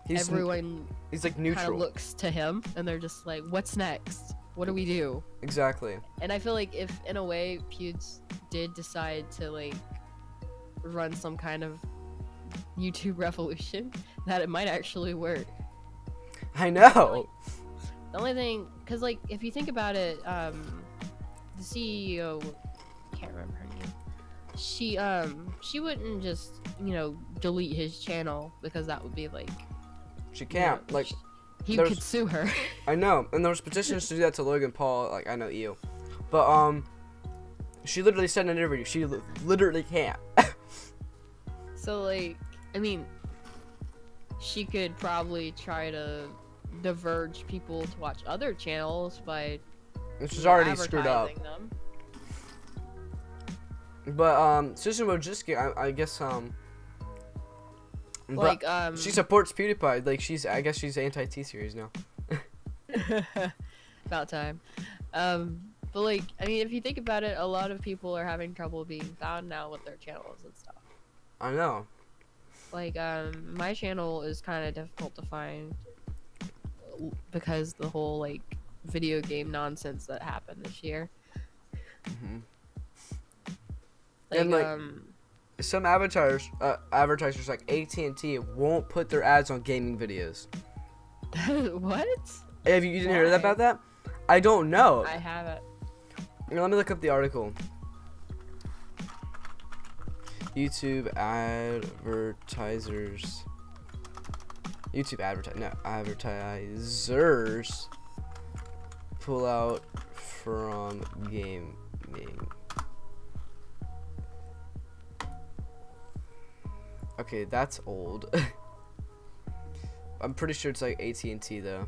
everyone he's like kind of neutral. looks to him, and they're just like, "What's next? What do we do?" Exactly. And I feel like if, in a way, Pewds did decide to like run some kind of YouTube revolution, that it might actually work. I know. The only thing, because like if you think about it, the CEO, can't remember her name. She wouldn't just delete his channel, because that would be like She can't. Like, he there's- could sue her. I know. And there's petitions to do that to Logan Paul. Like, I know you. But, she literally said in an interview, she literally can't. So like, I mean, she could probably try to diverge people to watch other channels by Which is already screwed up. advertising them. But, Susan Wojcicki, I guess, Like, but she supports PewDiePie. Like, I guess she's anti-T-Series now. about time. But like, I mean, if you think about it, a lot of people are having trouble being found now with their channels and stuff. I know. Like, my channel is kind of difficult to find because the whole like video game nonsense that happened this year. Hmm. Like, And, like, some advertisers like AT&T won't put their ads on gaming videos. what? Have you didn't hear Why? about that? I don't know. I haven't. Let me look up the article. YouTube advertisers pull out from gaming. Okay, that's old. I'm pretty sure it's like AT&T though.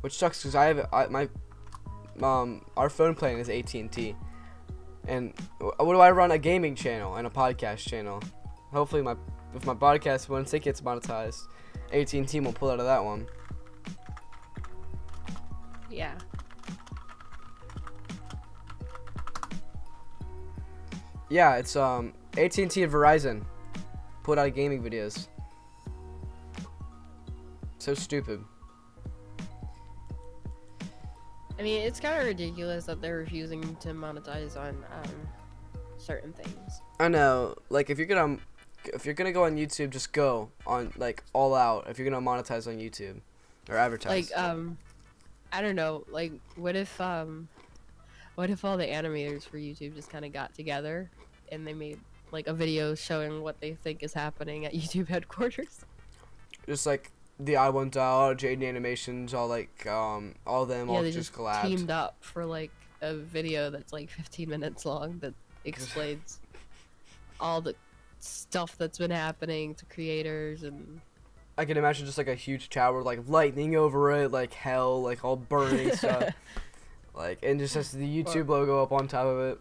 Which sucks because our phone plan is AT&T, and what do I run? A gaming channel and a podcast channel. Hopefully my with my podcast, once it gets monetized, AT&T won't pull out of that one. Yeah. Yeah, it's AT&T and Verizon put out gaming videos. So stupid. I mean, it's kind of ridiculous that they're refusing to monetize on certain things. I know. Like if you're gonna go on YouTube, just go on like all out. If you're gonna monetize on YouTube or advertise. Like I don't know. Like what if all the animators for YouTube just kind of got together and they made like a video showing what they think is happening at YouTube headquarters? Just like the I Want Out, Jaden Animations, all like all of them all they just just collabed. teamed up for like a video that's like 15 minutes long that explains all the stuff that's been happening to creators. And I can imagine just like a huge tower, like lightning over it, like hell, like all burning stuff, like, and just has the YouTube logo up on top of it.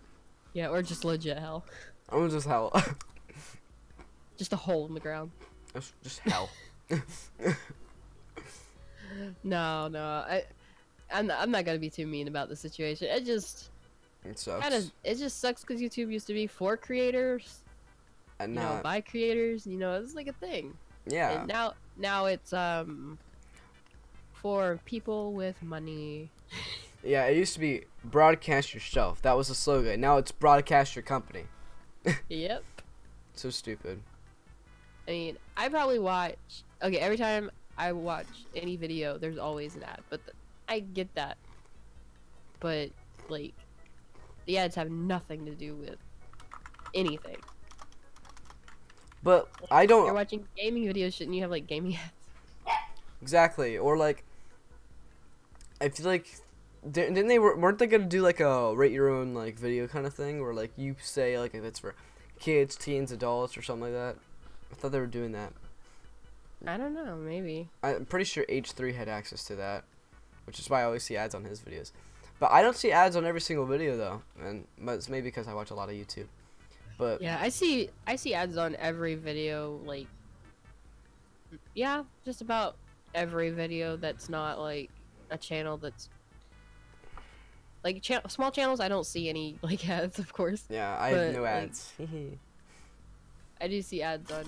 yeah, or just legit hell. I'm just hell. Just a hole in the ground. Just hell. No, I'm not gonna be too mean about the situation. It just It sucks. it just sucks because YouTube used to be for creators, And you know, by creators. You know, it's like a thing. yeah. And now it's for people with money. Yeah, it used to be broadcast yourself. That was the slogan. Now it's broadcast your company. Yep. So stupid. I mean, I probably watch. Okay, every time I watch any video, there's always an ad. But I get that. But like, the ads have nothing to do with anything. But I If you're don't watching gaming videos, shouldn't you have like gaming ads? exactly. Or like, I feel like didn't they weren't they gonna do like a rate your own like video kind of thing where like you say like if it's for kids, teens, adults, or something like that. I thought they were doing that. I don't know, maybe. I'm pretty sure H3 had access to that, which is why I always see ads on his videos. But I don't see ads on every single video though, and but it's maybe because I watch a lot of YouTube. But Yeah, I see ads on every video, like, yeah, just about every video that's not like a channel that's like small channels. I don't see any like ads, of course. yeah, I But, have no like, ads. I do see ads on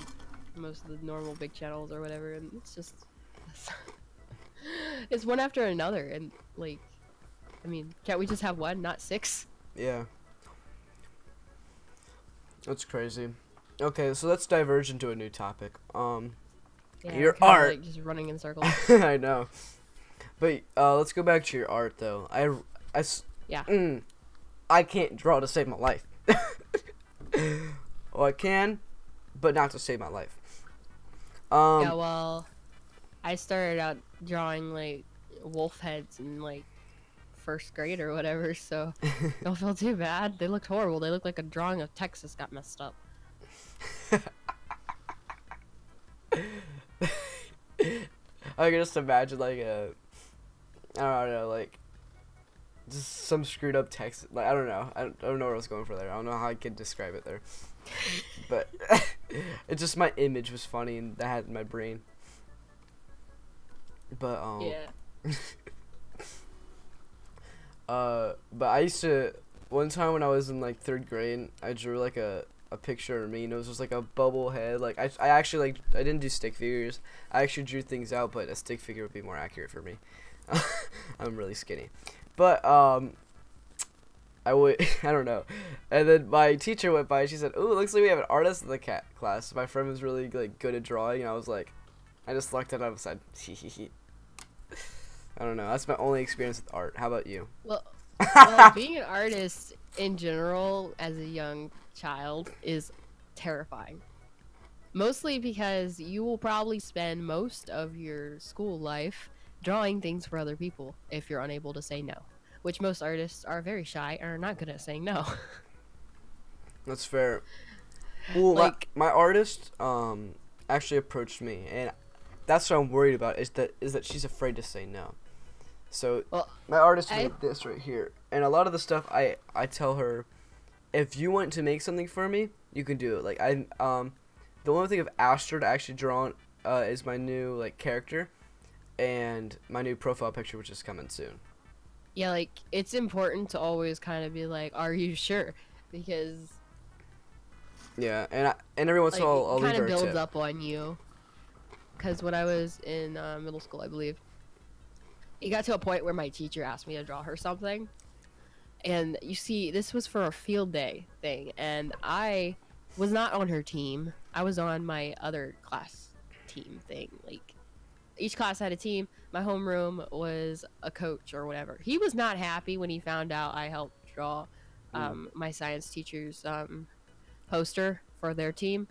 most of the normal big channels or whatever, and it's just it's one after another. And like, I mean, can't we just have one, not six? Yeah. That's crazy. Okay, so let's diverge into a new topic. Yeah, Your I'm kinda, art. like, just running in circles. I know. But let's go back to your art though. Yeah. I can't draw to save my life. Well, I can, but not to save my life. Yeah, well, I started out drawing like wolf heads in like first grade or whatever, so don't feel too bad. They looked horrible. They looked like a drawing of Texas got messed up. I can just imagine like I don't know, like just some screwed up text. Like I don't know. I don't know where I was going for there. I don't know how I could describe it there. But it just my image was funny and that had in my brain. But Yeah. But I used to one time when I was in like 3rd grade, I drew like a picture of me and it was just like a bubble head. Like I actually like I didn't do stick figures. I actually drew things out, but a stick figure would be more accurate for me. I'm really skinny. But I don't know. And then my teacher went by and she said, "Ooh, it looks like we have an artist in the class." My friend was really like good at drawing and I was like I just looked at him and said, "Hee." I don't know. That's my only experience with art. How about you? Well, being an artist in general as a young child is terrifying. Mostly because you will probably spend most of your school life drawing things for other people if you're unable to say no. Which most artists are very shy and are not good at saying no. That's fair. Well, Like- my artist actually approached me, and that's what I'm worried about is that she's afraid to say no. So Well, my artist I- made this right here, and a lot of the stuff I tell her, if you want to make something for me, you can do it. Like the only thing of Astrid actually drawn is my new like character, and my new profile picture, which is coming soon. Yeah, like it's important to always kind of be like, "Are you sure?" Because Yeah, and every once in like a while I'll it kind leave of her a builds tip. up on you. Because when I was in middle school, I believe, it got to a point where my teacher asked me to draw her something, and you see, this was for a field day thing, and I was not on her team. I was on my other class team thing. Like each class had a team. My homeroom was a coach or whatever. He was not happy when he found out I helped draw my science teacher's poster for their team.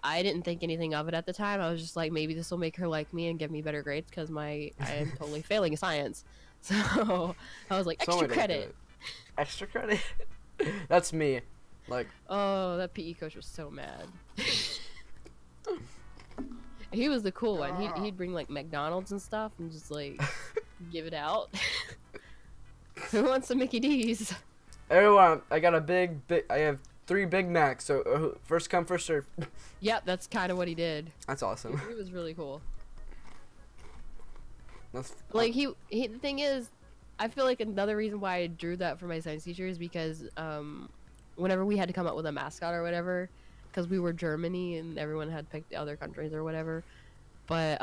I didn't think anything of it at the time. I was just like, maybe this will make her like me and give me better grades because I am totally failing science. So I was like, Some extra way to look at credit. it. Extra credit. That's me. Like, Oh, that PE coach was so mad. He was the cool one. He'd bring like McDonald's and stuff and just like give it out. Who wants some Mickey D's? everyone, I got I have 3 Big Macs. So first come, first serve. Yep, that's kind of what he did. That's awesome. He was really cool. That's Like he the thing is, I feel like another reason why I drew that for my science teacher is because whenever we had to come up with a mascot or whatever, because we were Germany and everyone had picked the other countries or whatever, but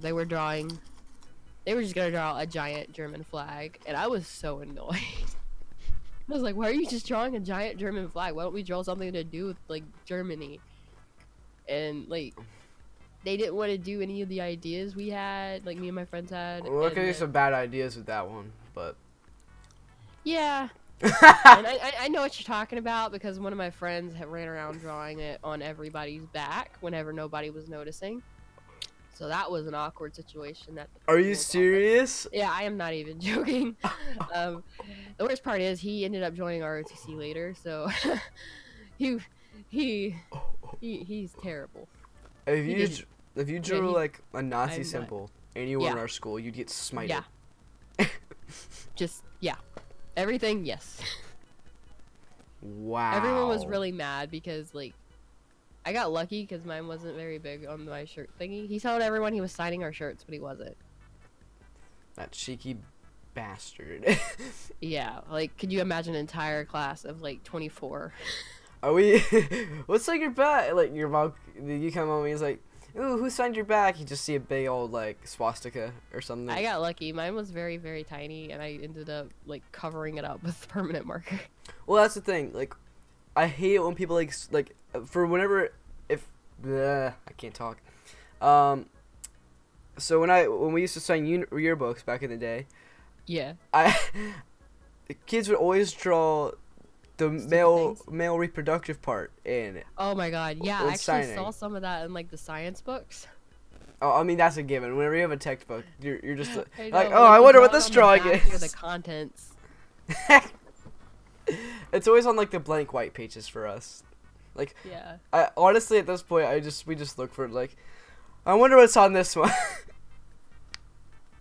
they were just gonna draw a giant German flag, and I was so annoyed. I was like, why are you just drawing a giant German flag? Why don't we draw something to do with like Germany? And like they didn't want to do any of the ideas we had, like me and my friends had. Well, look and at some bad ideas with that one, but yeah. And I know what you're talking about because one of my friends had ran around drawing it on everybody's back whenever nobody was noticing. So that was an awkward situation. Are you serious? Yeah, I am not even joking. The worst part is he ended up joining our OTC later, so he's terrible. If you drew like a Nazi I'm symbol anywhere in Yeah. our school, you'd get smited. Yeah. Just yeah. Everything, yes. Wow. Everyone was really mad because like I got lucky because mine wasn't very big on my shirt thingy. He told everyone he was signing our shirts, but he wasn't. That cheeky bastard. Yeah, like could you imagine an entire class of like 24? Are we? What's like your back? Like your mom, you come home and he's like, "Ooh, who signed your back?" You just see a big old like swastika or something. I got lucky. Mine was very, very tiny, and I ended up like covering it up with permanent marker. Well, that's the thing. Like, I hate it when people like for whenever I can't talk. So when we used to sign yearbooks back in the day, Yeah. the kids would always draw the Stupid male reproductive part in it. Oh my god. Yeah, I When actually signing. saw some of that in like the science books. Oh, I mean that's a given. Whenever you have a textbook, you're just I know, like, oh, I you wonder draw what it this on the drawing back near is. the contents. It's always on like the blank white pages for us. Like, Yeah. I honestly at this point we just look for like, I wonder what's on this one.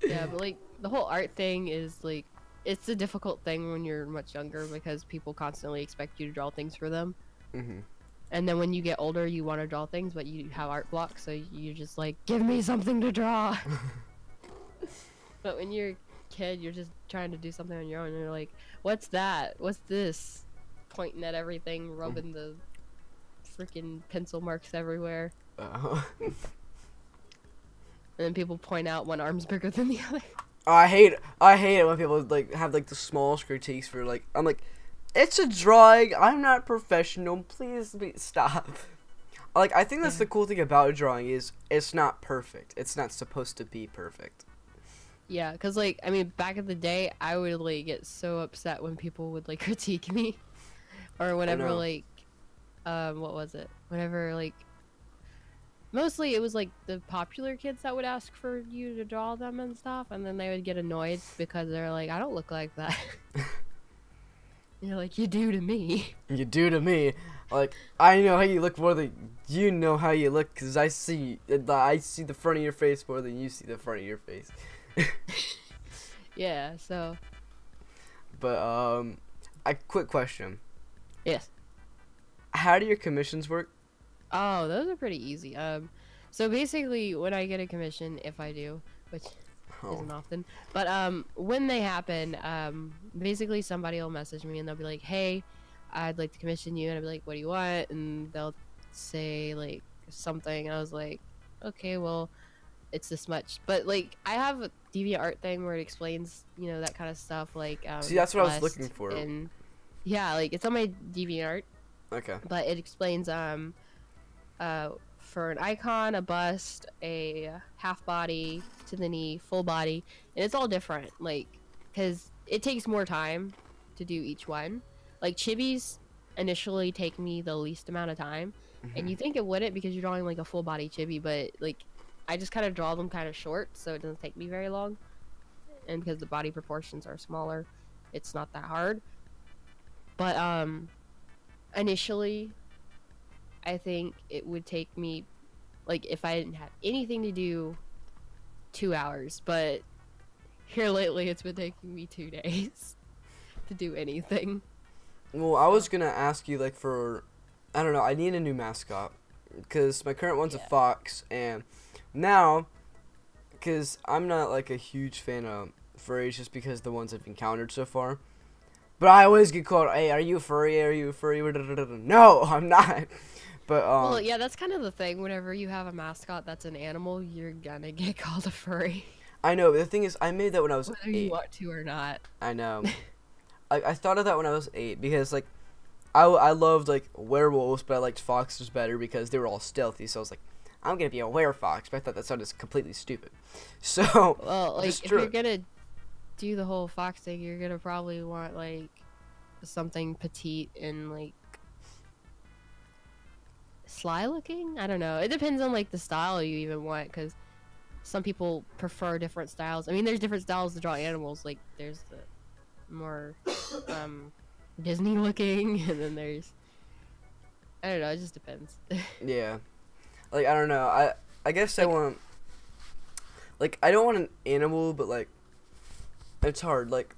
Yeah, but like the whole art thing is like it's a difficult thing when you're much younger because people constantly expect you to draw things for them. Mhm. And then when you get older, you want to draw things, but you have art blocks, so you just like, give me something to draw. But when you're a kid, you're just trying to do something on your own, and you're like, what's that? What's this? Pointing at everything, rubbing the freaking pencil marks everywhere. And then people point out one arm's bigger than the other. I hate it when people like have like the smallest critiques for like, I'm like, it's a drawing. I'm not professional. Please stop. Like, I think that's the cool thing about a drawing is it's not perfect. It's not supposed to be perfect. Yeah, because, like, I mean, back in the day, I would, like, get so upset when people would, like, critique me. Or whenever, know. like, what was it? Whenever, like, mostly it was, like, the popular kids that would ask for you to draw them and stuff. And then they would get annoyed because they're like, I don't look like that. You're like, you do to me. You do to me. Like, I know how you look more than you know how you look, because I see the front of your face more than you see the front of your face. Yeah, so. But, a quick question. Yes. How do your commissions work? Oh, those are pretty easy. So basically, when I get a commission, if I do, which Oh. isn't often, but when they happen, basically somebody will message me and they'll be like, "Hey, I'd like to commission you," and I'll be like, "What do you want?" And they'll say like something, and I was like, "Okay, well, it's this much." But like, I have a DeviantArt thing where it explains, that kind of stuff, like See, that's what I was looking Blessed, for. and yeah, like it's on my DeviantArt, Okay. but it explains for an icon, a bust, a half body to the knee, full body, and it's all different. Like, because it takes more time to do each one. Like chibis initially take me the least amount of time, and you think it wouldn't because you're drawing like a full body chibi, but like I just kind of draw them kind of short, so it doesn't take me very long. And because the body proportions are smaller, it's not that hard. But initially I think it would take me, like, if I didn't have anything to do, 2 hours. But here lately, it's been taking me 2 days to do anything. Well, I was gonna ask you, like, for, I don't know, I need a new mascot, because my current one's a fox, and now, because I'm not, like, a huge fan of furries just because the ones I've encountered so far, but I always get called, hey, are you a furry, are you a furry, no, I'm not, but, Well, yeah, that's kind of the thing. Whenever you have a mascot that's an animal, you're gonna get called a furry. I know, but the thing is, I made that when I was Whether 8. you want to or not. I know. I thought of that when I was 8 because, like, I loved, like, werewolves, but I liked foxes better because they were all stealthy. So I was like, I'm going to be a werefox, but I thought that sounded completely stupid. So, Well, like, just if drew you're it. gonna do the whole fox thing, you're gonna probably want, like, something petite and, like, sly looking? I don't know. It depends on, like, the style you even want, because some people prefer different styles. I mean, there's different styles to draw animals. Like, there's the more Disney looking, and then there's, I don't know, it just depends. Yeah. Like, I don't know. I guess I want, like, I don't want an animal, but, like, it's hard. Like,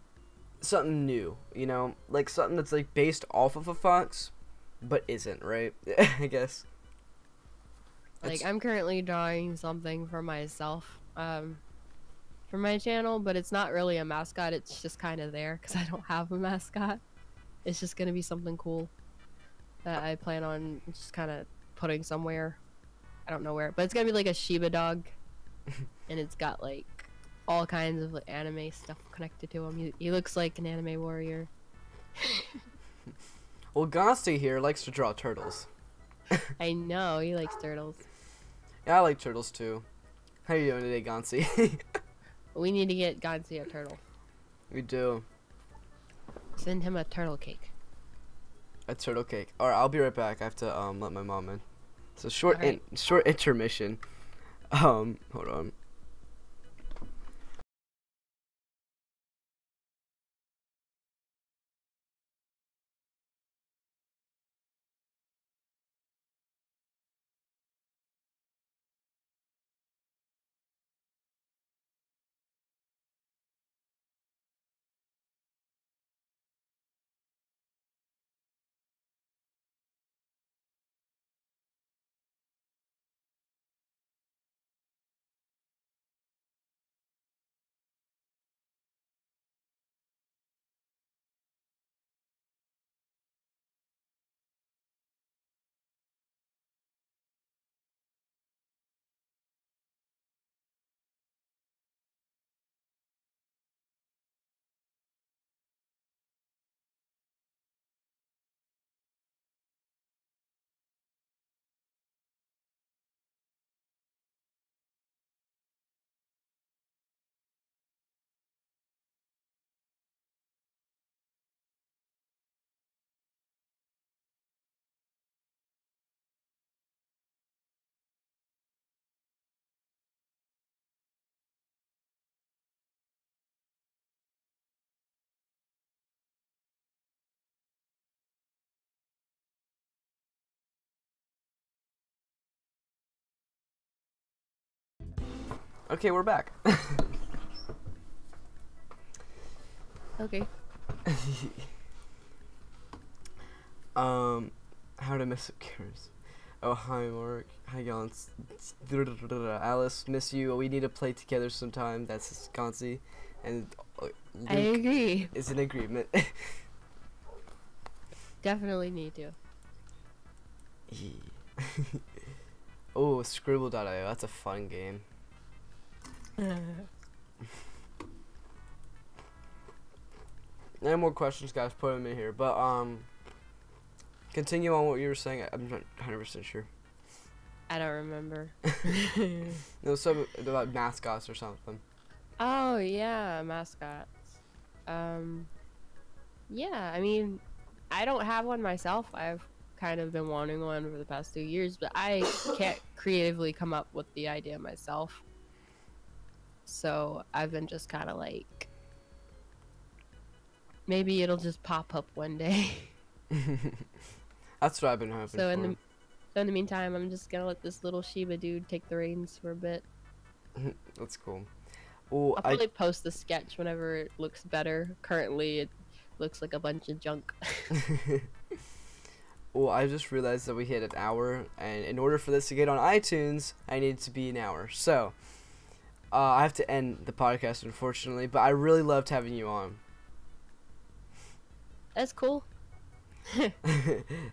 something new, you know? Like, something that's, like, based off of a fox, but isn't, right? I guess. Like, It's- I'm currently drawing something for myself, for my channel, but it's not really a mascot. It's just kind of there because I don't have a mascot. It's just gonna be something cool that I plan on just kind of putting somewhere. I don't know where, but it's gonna be like a Shiba dog, and it's got like all kinds of like, anime stuff connected to him. He looks like an anime warrior. Well, Gonsti here likes to draw turtles. I know he likes turtles. Yeah, I like turtles too. How you doing today, Gonsi? We need to get Gonzi a turtle. We do. Send him a turtle cake. A turtle cake. Alright, I'll be right back. I have to let my mom in. So short Alright. short intermission. Hold on. Okay, we're back. Okay. How to mess up cameras. Oh, hi, Mark. Hi, Gons. Alice, miss you. We need to play together sometime. That's Gonzi. And I Luke agree. is in agreement. Definitely need to. Oh, Scribble.io. That's a fun game. Any more questions, guys? Put them in here. But, continue on what you were saying. I'm not 100% sure. I don't remember. No, something about mascots or something. Oh yeah, mascots. Yeah, I mean, I don't have one myself. I've kind of been wanting one for the past 2 years, but I can't creatively come up with the idea myself. So I've been just kind of like, maybe it'll just pop up one day. That's what I've been hoping So for. in the meantime, I'm just gonna let this little Shiba dude take the reins for a bit. That's cool. Oh, I'll probably post the sketch whenever it looks better. Currently, it looks like a bunch of junk. Well, I just realized that we hit an hour, and in order for this to get on iTunes, I need to be an hour. So, I have to end the podcast, unfortunately, but I really loved having you on. That's cool.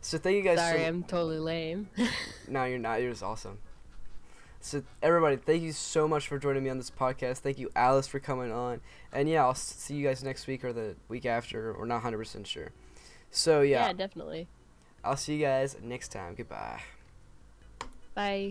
So, thank you guys Sorry, so I'm totally lame. No, you're not. You're just awesome. So, everybody, thank you so much for joining me on this podcast. Thank you, Alice, for coming on. And, yeah, I'll see you guys next week or the week after. We're not 100% sure. So, yeah, Yeah, definitely. I'll see you guys next time. Goodbye. Bye.